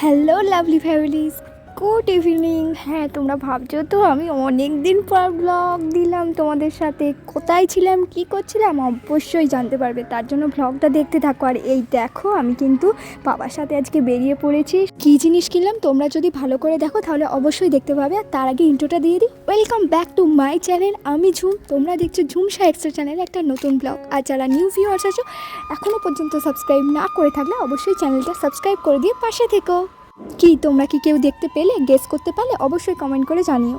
Hello lovely families, good evening. হ্যাঁ, তোমরা ভাবছো তো আমি অনেক দিন পর ব্লগ দিলাম তোমাদের সাথে। কোথায় ছিলাম, কি করছিলাম অবশ্যই জানতে পারবে, তার জন্য ব্লগটা দেখতে থাকো। আর এই দেখো, আমি কিন্তু বাবার সাথে আজকে বেরিয়ে পড়েছি। কী জিনিস কিনলাম তোমরা যদি ভালো করে দেখো তাহলে অবশ্যই দেখতে পাবে। আর তার আগে ইন্ট্রোটা দিয়ে দিই। Welcome back to my channel, আমি ঝুম। তোমরা দেখছো ঝুমসা এক্সট্রা চ্যানেলে একটা নতুন ব্লগ। আর যারা নিউ ভিউয়ার্স আছো, এখনও পর্যন্ত সাবস্ক্রাইব না করে থাকলে অবশ্যই চ্যানেলটা সাবস্ক্রাইব করে দিয়ে পাশে থেকো। কি তোমরা কি কেউ দেখতে পেলে, গেস করতে পারলে অবশ্যই কমেন্ট করে জানিও।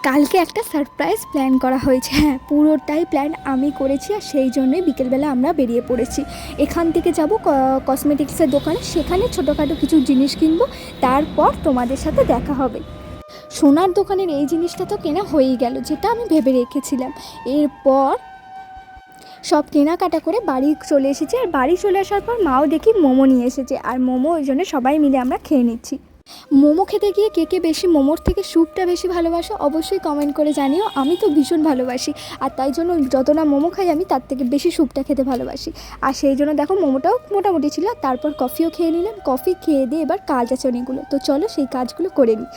কালকে একটা সারপ্রাইজ প্ল্যান করা হয়েছে। হ্যাঁ, পুরোটাই প্ল্যান আমি করেছি, আর সেই জন্যই বিকেলবেলা আমরা বেরিয়ে পড়েছি। এখান থেকে যাব কসমেটিক্সের দোকানে, সেখানে ছোটোখাটো কিছু জিনিস কিনবো, তারপর তোমাদের সাথে দেখা হবে। সোনার দোকানের এই জিনিসটা তো কেনা হয়েই গেল, যেটা আমি ভেবে রেখেছিলাম। এরপর সব কেনাকাটা করে বাড়ি চলে এসেছি। আর বাড়ি চলে আসার পর মাও দেখি মোমো নিয়ে এসেছে, আর মোমো ওই জন্য সবাই মিলে আমরা খেয়ে নিচ্ছি। মোমো খেতে গিয়ে কে কে বেশি মোমোর থেকে স্যুপটা বেশি ভালোবাসো অবশ্যই কমেন্ট করে জানিও। আমি তো ভীষণ ভালোবাসি, আর তাই জন্য যত না মোমো খাই আমি, তার থেকে বেশি স্যুপটা খেতে ভালোবাসি। আর সেই জন্য দেখো মোমোটাও মোটামুটি ছিল। তারপর কফিও খেয়ে নিলাম। কফি খেয়ে দিয়ে এবার কাজ আছে অনেকগুলো, তো চলো সেই কাজগুলো করে নিই।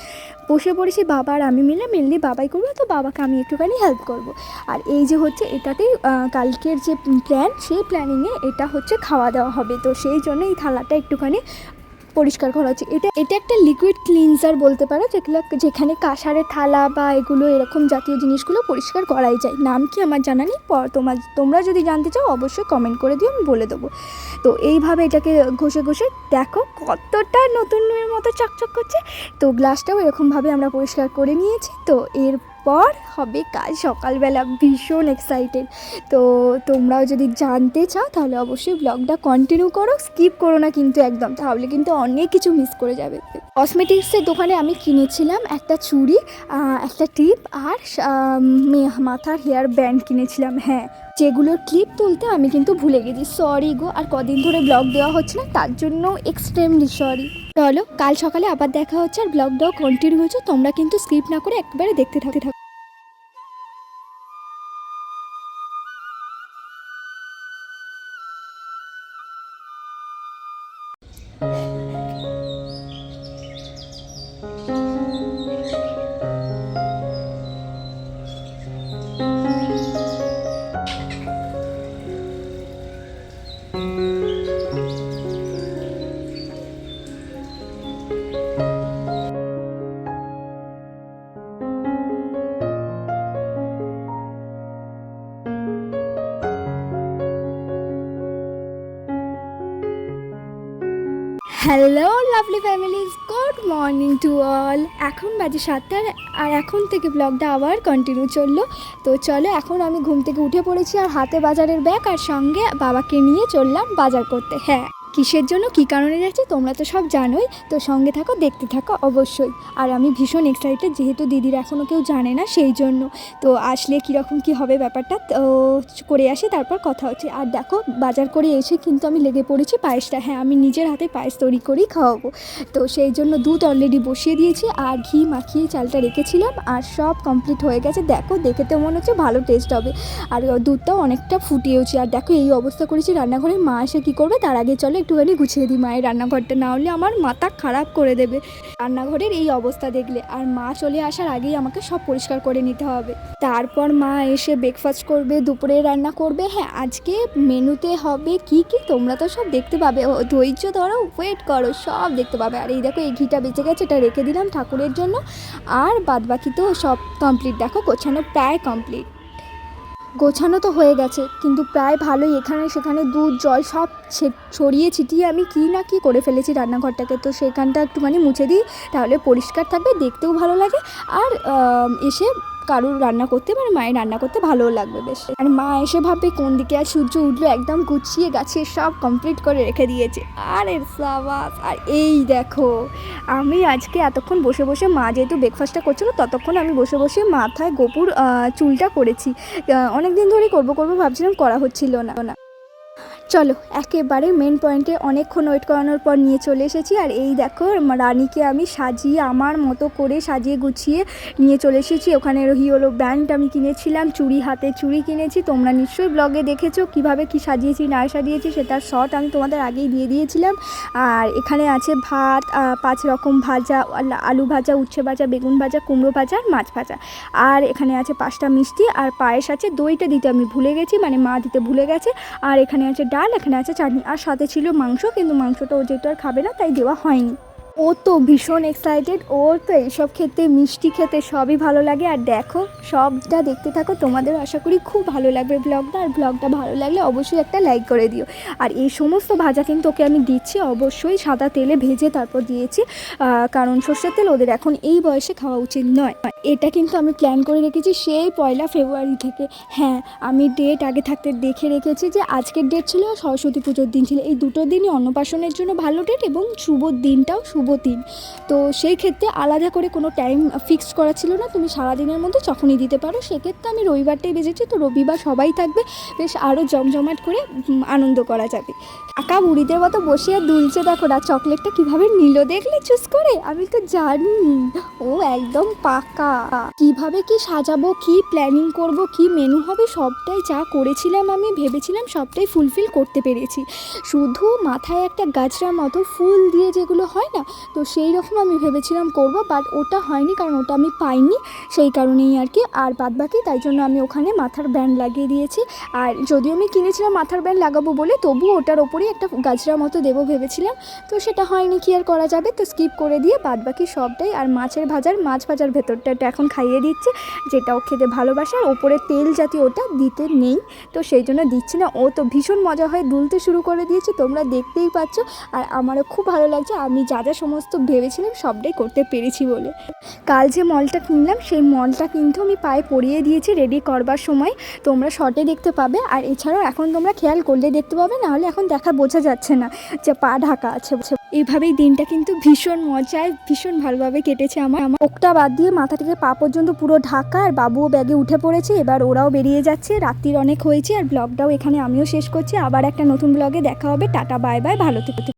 বসে পড়েছি, বাবা আর আমি মিলে, মেনলি বাবাই করবো, তো বাবাকে আমি একটুখানি হেল্প করব। আর এই যে হচ্ছে এটাতেই কালকের যে প্ল্যান, সেই প্ল্যানিংয়ে এটা হচ্ছে খাওয়া দাওয়া হবে। তো সেই জন্য এই থালাটা একটুখানি পরিষ্কার করা হচ্ছে। এটা একটা লিকুইড ক্লিনজার বলতে পারো, যেখানে কাঁসারের থালা বা এগুলো এরকম জাতীয় জিনিসগুলো পরিষ্কার করাই যায়। নাম কি আমার জানা নেই, তোমরা যদি জানতে চাও অবশ্যই কমেন্ট করে দিও, আমি বলে দেবো। তো এইভাবে এটাকে ঘষে ঘষে দেখো কতটা নতুনের মতো চকচক করছে। তো গ্লাসটাও এরকমভাবে আমরা পরিষ্কার করে নিয়েছি। তো এরপর হবে কাজ সকালবেলা, ভীষণ এক্সাইটেড। তো তোমরাও যদি জানতে চাও তাহলে অবশ্যই ব্লগটা কন্টিনিউ করো, স্কিপ করো না কিন্তু একদম, তাহলে কিন্তু অনেক কিছু মিস করে যাবে। কসমেটিক্সের দোকানে আমি কিনেছিলাম একটা চুড়ি, একটা টিপ, আর মাথার হেয়ার ব্যান্ড কিনেছিলাম। হ্যাঁ, যেগুলোর ক্লিপ তুলতে আমি কিন্তু ভুলে গেছি, সরি গো। আর কদিন ধরে ব্লগ দেওয়া হচ্ছে না, তার জন্য এক্সট্রিমলি সরি। চলো, কাল সকালে আবার দেখা হচ্ছে, আর ব্লগটাও কন্টিনিউ হচ্ছে। তোমরা কিন্তু স্কিপ না করে একবারে দেখতে থাকো। Hello lovely families, good morning to all. এখন বাজে 7টা, আর এখন থেকে ব্লগটা আবার কন্টিনিউ চললো। তো চলো, এখন আমি ঘুম থেকে উঠে পড়েছি, আর হাতে বাজারের ব্যাগ, আর সঙ্গে বাবাকে নিয়ে চললাম বাজার করতে। হ্যাঁ, কিসের জন্য, কী কারণে যাচ্ছি তোমরা তো সব জানোই। তো সঙ্গে থাকো, দেখতে থাকো অবশ্যই। আর আমি ভীষণ এক্সাইটেড, যেহেতু দিদির এখনও কেউ জানে না, সেই জন্য। তো আসলে কীরকম কী হবে ব্যাপারটা, তো করে আসি, তারপর কথা হচ্ছে। আর দেখো, বাজার করে এসে কিন্তু আমি লেগে পড়েছি পায়েসটা। হ্যাঁ, আমি নিজের হাতে পায়েস তৈরি করেই খাওয়াবো। তো সেই জন্য দুধ অলরেডি বসিয়ে দিয়েছি, আর ঘি মাখিয়ে চালটা রেখেছিলাম, আর সব কমপ্লিট হয়ে গেছে। দেখো, দেখে তো মনে হচ্ছে ভালো টেস্ট হবে, আর দুধটাও অনেকটা ফুটিয়েছি। আর দেখো, এই অবস্থা করেছি রান্নাঘরে। মা এসে কী করবে, তার আগে চলো একটুখানি গুছিয়ে দিই মায়ের রান্নাঘরটা, না হলে আমার মাথা খারাপ করে দেবে রান্নাঘরের এই অবস্থা দেখলে। আর মা চলে আসার আগেই আমাকে সব পরিষ্কার করে নিতে হবে। তারপর মা এসে ব্রেকফাস্ট করবে, দুপুরে রান্না করবে। হ্যাঁ, আজকে মেনুতে হবে কি কি তোমরা তো সব দেখতে পাবে, ধৈর্য ধরো, ওয়েট করো, সব দেখতে পাবে। আর এই দেখো, এই ঘিটা বেঁচে গেছে, এটা রেখে দিলাম ঠাকুরের জন্য। আর বাদবাকি তো সব কমপ্লিট, দেখো গোছানো প্রায় কমপ্লিট। গোছানো তো হয়ে গেছে, কিন্তু প্রায় ভালোই। এখানে সেখানে দুধ জল সব ছড়িয়ে ছিটিয়ে আমি কী না কী করে ফেলেছি রান্নাঘরটাকে। তো সেখানটা একটুখানি মুছে দিই, তাহলে পরিষ্কার থাকবে, দেখতেও ভালো লাগে। আর এসে কারুর রান্না করতে, মানে মায়ের রান্না করতে ভালোও লাগবে বেশ। আর মা এসে ভাববে কোন দিকে আর সূর্য উঠলো, একদম গুছিয়ে গাছিয়ে সব কমপ্লিট করে রেখে দিয়েছে। আর এর সাবাস। আর এই দেখো, আমি আজকে এতক্ষণ বসে বসে, মা যেহেতু ব্রেকফাস্টটা করছিলো, ততক্ষণ আমি বসে বসে মাথায় গোপুর চুলটা করেছি। অনেক দিন ধরেই করবো ভাবছিলাম, করা হচ্ছিল না। চলো একেবারে মেন পয়েন্টে অনেকক্ষণ ওয়েট করানোর পর নিয়ে চলে এসেছি। আর এই দেখো রানীকে আমি সাজিয়ে আমার মতো করে সাজিয়ে গুছিয়ে নিয়ে চলে এসেছি। ওখানে হলো ব্যান্ড আমি কিনেছিলাম, চুড়ি, হাতে চুড়ি কিনেছি। তোমরা নিশ্চয়ই ব্লগে দেখেছো কিভাবে কি সাজিয়েছি না সাজিয়েছি, সেটার শর্ট আমি তোমাদের আগেই দিয়ে দিয়েছিলাম। আর এখানে আছে ভাত, 5 রকম ভাজা, আলু ভাজা, উচ্ছে ভাজা, বেগুন ভাজা, কুমড়ো ভাজা আর মাছ ভাজা। আর এখানে আছে 5টা মিষ্টি আর পায়েস আছে। দইটা দিতে আমি ভুলে গেছি, মানে মা দিতে ভুলে গেছে। আর এখানে আছে ডাল, এখানে আছে চাটনি, আর সাথে ছিল মাংস, কিন্তু মাংসটা ও যেহেতু আর খাবে না তাই দেওয়া হয়নি। ও তো ভীষণ এক্সাইটেড, ওর তো এইসব খেতে, মিষ্টি খেতে সবই ভালো লাগে। আর দেখো সবটা দেখতে থাকো, তোমাদের আশা করি খুব ভালো লাগবে ব্লগটা। আর ব্লগটা ভালো লাগলে অবশ্যই একটা লাইক করে দিও। আর এই সমস্ত ভাজা কিন্তু ওকে আমি দিচ্ছি অবশ্যই সাদা তেলে ভেজে তারপর দিয়েছি, কারণ সর্ষের তেল ওদের এখন এই বয়সে খাওয়া উচিত নয়। এটা কিন্তু আমি প্ল্যান করে রেখেছি সেই 1 ফেব্রুয়ারি থেকে। হ্যাঁ, আমি ডেট আগে থাকতে দেখে রেখেছি যে আজকের ডেট ছিল সরস্বতী পুজোর দিন ছিল, এই দুটো দিনই অন্নপ্রাশনের জন্য ভালো ডেট এবং শুভ দিনটাও শুভ দিন। তো সেই ক্ষেত্রে আলাদা করে কোনো টাইম ফিক্সড করা ছিল না, তুমি সারাদিনের মধ্যে যখনই দিতে পারো। সেক্ষেত্রে আমি রবিবারটাই বেজেছি, তো রবিবার সবাই থাকবে, বেশ আরও জমজমাট করে আনন্দ করা যাবে। কাকা বুড়িদের মতো বসে আর দুলছে, দেখো না চকলেটটা কীভাবে নিল দেখলে চুজ করে। আমি তো জানি ও একদম পাকা। কিভাবে কি সাজাবো, কি প্ল্যানিং করব, কি মেনু হবে, সবটাই যা করেছিলাম আমি ভেবেছিলাম সবটাই ফুলফিল করতে পেরেছি। শুধু মাথায় একটা গাছড়ার মতো ফুল দিয়ে যেগুলো হয় না, তো সেই রকম আমি ভেবেছিলাম করব, বাট ওটা হয়নি, কারণ ওটা আমি পাইনি, সেই কারণেই আর কি। আর বাদ বাকি তাই জন্য আমি ওখানে মাথার ব্যান্ড লাগিয়ে দিয়েছি। আর যদিও আমি কিনেছিলাম মাথার ব্যান্ড লাগাবো বলে, তবু ওটার ওপরেই একটা গাছড়ার মতো দেবো ভেবেছিলাম, তো সেটা হয়নি, কি আর করা যাবে। তো স্কিপ করে দিয়ে বাদ বাকি সবটাই। আর মাছ ভাজার ভেতরটা এখন খাইয়ে দিচ্ছি, যেটা ও খেতে ভালোবাসে। আর ওপরে তেল জাতীয় ওটা দিতে নেই, তো সেই জন্য দিচ্ছি না। ও তো ভীষণ মজা হয়ে দুলতে শুরু করে দিয়েছে, তোমরা দেখতেই পাচ্ছ। আর আমারও খুব ভালো লাগছে, আমি যা যা সমস্ত ভেবেছিলাম সবটাই করতে পেরেছি বলে। কাল যে মলটা কিনলাম সেই মলটা কিন্তু আমি পায়ে পরিয়ে দিয়েছি রেডি করবার সময়, তোমরা শর্টে দেখতে পাবে। আর এছাড়াও এখন তোমরা খেয়াল করলে দেখতে পাবে, নাহলে এখন বোঝা যাচ্ছে না যে পা ঢাকা আছে। এইভাবেই দিনটা কিন্তু ভীষণ মজায় ভীষণ ভালোভাবে কেটেছে আমার। ওকটা বাদ দিয়ে মাথা থেকে পা পর্যন্ত পুরো ঢাকা। আর বাবুও ব্যাগে উঠে পড়েছে, এবার ওরাও বেরিয়ে যাচ্ছে, রাত্রির অনেক হয়েছে। আর ব্লগটাও এখানে আমিও শেষ করছি, আবার একটা নতুন ব্লগে দেখা হবে। টাটা, বাই বাই, ভালো থেকো।